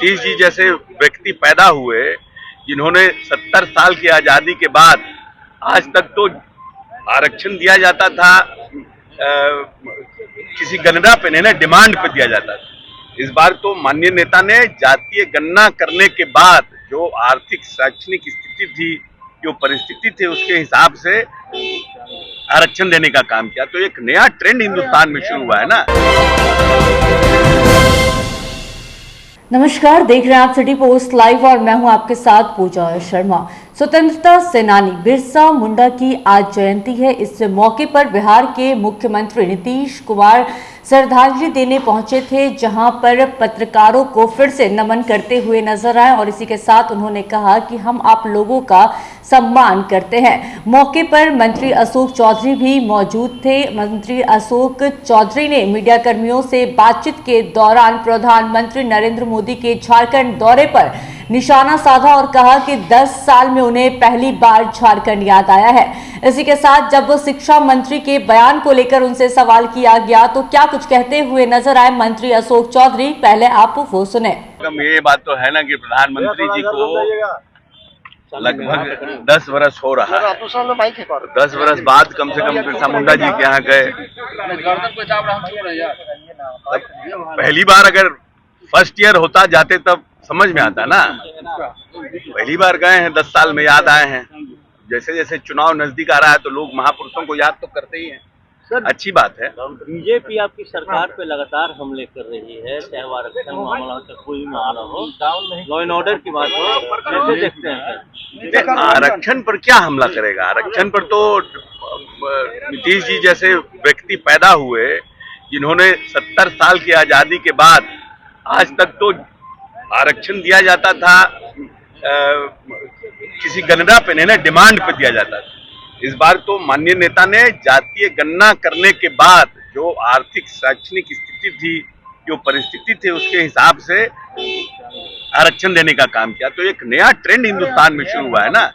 नीतीश जी जैसे व्यक्ति पैदा हुए जिन्होंने 70 साल की आजादी के बाद आज तक तो आरक्षण दिया जाता था किसी गणना पे नहीं ना, डिमांड पे दिया जाता था। इस बार तो माननीय नेता ने जातीय गणना करने के बाद जो आर्थिक शैक्षणिक स्थिति थी, जो परिस्थिति थी, उसके हिसाब से आरक्षण देने का काम किया। तो एक नया ट्रेंड हिंदुस्तान में शुरू हुआ है ना। नमस्कार, देख रहे हैं आप सिटी पोस्ट लाइव और मैं हूं आपके साथ पूजा शर्मा। स्वतंत्रता सेनानी बिरसा मुंडा की आज जयंती है। इस मौके पर बिहार के मुख्यमंत्री नीतीश कुमार श्रद्धांजलि देने पहुंचे थे, जहां पर पत्रकारों को फिर से नमन करते हुए नजर आए और इसी के साथ उन्होंने कहा कि हम आप लोगों का सम्मान करते हैं। मौके पर मंत्री अशोक चौधरी भी मौजूद थे। मंत्री अशोक चौधरी ने मीडिया कर्मियों से बातचीत के दौरान प्रधानमंत्री नरेंद्र मोदी के झारखंड दौरे पर निशाना साधा और कहा कि 10 साल में उन्हें पहली बार झारखंड याद आया है। इसी के साथ जब शिक्षा मंत्री के बयान को लेकर उनसे सवाल किया गया तो क्या कुछ कहते हुए नजर आए मंत्री अशोक चौधरी, पहले आप वो सुने। ये बात तो है ना कि प्रधानमंत्री जी को लगभग 10 वर्ष हो रहा है। 10 वर्ष बाद कम से कम बिरसा मुंडा जी के यहाँ गए। पहली बार अगर फर्स्ट ईयर होता जाते तब समझ में आता ना। पहली बार गए हैं, 10 साल में याद आए हैं। जैसे जैसे चुनाव नजदीक आ रहा है तो लोग महापुरुषों को याद तो करते ही हैं। सर, अच्छी बात है। बीजेपी आपकी सरकार पे लगातार हमले कर रही है, चाहे वो आरक्षण मामला हो, चाहे कोई मामला हो, लॉ एंड ऑर्डर की बात हो, कैसे देखते हैं? आरक्षण पर क्या हमला करेगा? आरक्षण पर तो नीतीश जी जैसे व्यक्ति पैदा हुए जिन्होंने 70 साल की आजादी के बाद आज तक तो आरक्षण दिया जाता था किसी गणना पे नहीं ना, डिमांड पे दिया जाता था। इस बार तो माननीय नेता ने जातीय गणना करने के बाद जो आर्थिक शैक्षणिक स्थिति थी, जो परिस्थिति थी, उसके हिसाब से आरक्षण देने का काम किया। तो एक नया ट्रेंड हिंदुस्तान में शुरू हुआ है ना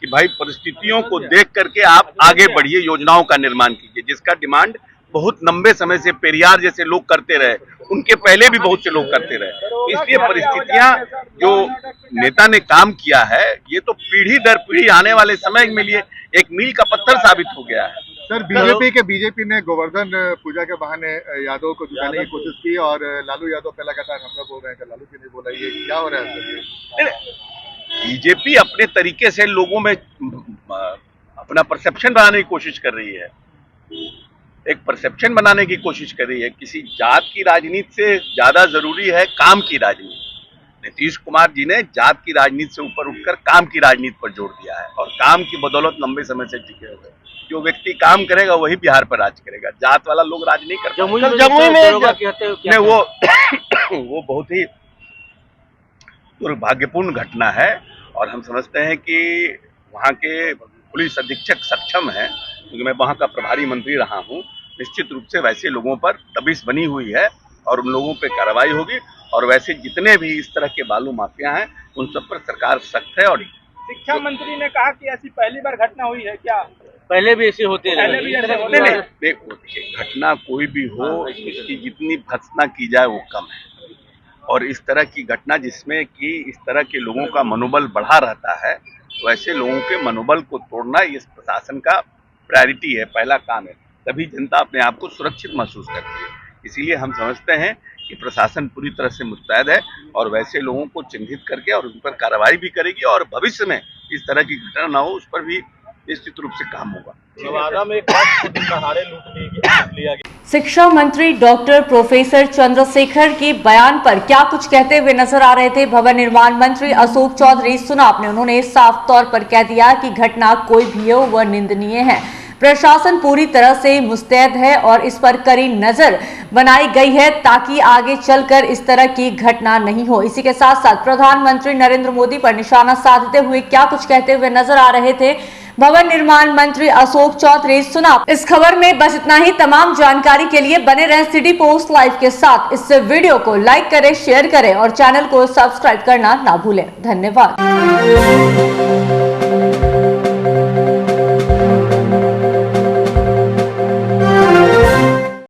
कि भाई परिस्थितियों को देख करके आप आगे बढ़िए, योजनाओं का निर्माण कीजिए, जिसका डिमांड बहुत लंबे समय से पेरियार जैसे लोग करते रहे, उनके पहले भी बहुत से लोग करते रहे। इसलिए परिस्थितियां जो नेता ने काम किया है, ये तो पीढ़ी दर पीढ़ी आने वाले समय में लिए एक मील का पत्थर साबित हो गया है। सर, बीजेपी ने गोवर्धन पूजा के बहाने यादव को जुटाने की कोशिश की और लालू यादव पे लगातार हमला बोल रहे हैं। लालू जी ने बोला, ये क्या हो रहा है? बीजेपी अपने तरीके से लोगों में अपना परसेप्शन बनाने की कोशिश कर रही है, एक परसेप्शन बनाने की कोशिश कर रही है। किसी जात की राजनीति से ज्यादा जरूरी है काम की राजनीति। नीतीश कुमार जी ने जात की राजनीति से ऊपर उठकर काम की राजनीति पर जोर दिया है और काम की बदौलत लंबे समय से टिके हुए। जो व्यक्ति काम करेगा वही बिहार पर राज करेगा। जात वाला लोग राज नहीं करते। जमुई में वो बहुत ही दुर्भाग्यपूर्ण घटना है और हम समझते हैं कि वहाँ के पुलिस अधीक्षक सक्षम है, क्योंकि मैं वहाँ का प्रभारी मंत्री रहा हूँ। निश्चित रूप से वैसे लोगों पर दबिश बनी हुई है और उन लोगों पे कार्रवाई होगी और वैसे जितने भी इस तरह के बालू माफिया हैं उन सब पर सरकार सख्त है। और शिक्षा मंत्री ने कहा कि ऐसी पहली बार घटना हुई है क्या? पहले भी ऐसे होते रहे। देखो, घटना कोई भी हो, इसकी जितनी भर्त्सना की जाए वो कम है। और इस तरह की घटना जिसमें कि इस तरह के लोगों का मनोबल बढ़ा रहता है, वैसे लोगों के मनोबल को तोड़ना इस प्रशासन का प्रायोरिटी है, पहला काम है। तभी जनता अपने आप को सुरक्षित महसूस करती है। इसीलिए हम समझते हैं कि प्रशासन पूरी तरह से मुस्तैद है और वैसे लोगों को चिन्हित करके और उन पर कार्रवाई भी करेगी और भविष्य में इस तरह की घटना न हो उस पर भी निश्चित रूप से काम होगा। शिक्षा मंत्री डॉक्टर प्रोफेसर चंद्रशेखर के बयान पर क्या कुछ कहते हुए नजर आ रहे थे भवन निर्माण मंत्री अशोक चौधरी, सुना आपने। उन्होंने साफ तौर पर कह दिया कि घटना कोई भी हो वह निंदनीय है। प्रशासन पूरी तरह से मुस्तैद है और इस पर कड़ी नजर बनाई गई है ताकि आगे चलकर इस तरह की घटना नहीं हो। इसी के साथ साथ प्रधानमंत्री नरेंद्र मोदी पर निशाना साधते हुए क्या कुछ कहते हुए नजर आ रहे थे भवन निर्माण मंत्री अशोक चौधरी, सुना। इस खबर में बस इतना ही। तमाम जानकारी के लिए बने रहें सिटी पोस्ट लाइव के साथ। इस वीडियो को लाइक करें, शेयर करें और चैनल को सब्सक्राइब करना ना भूलें। धन्यवाद।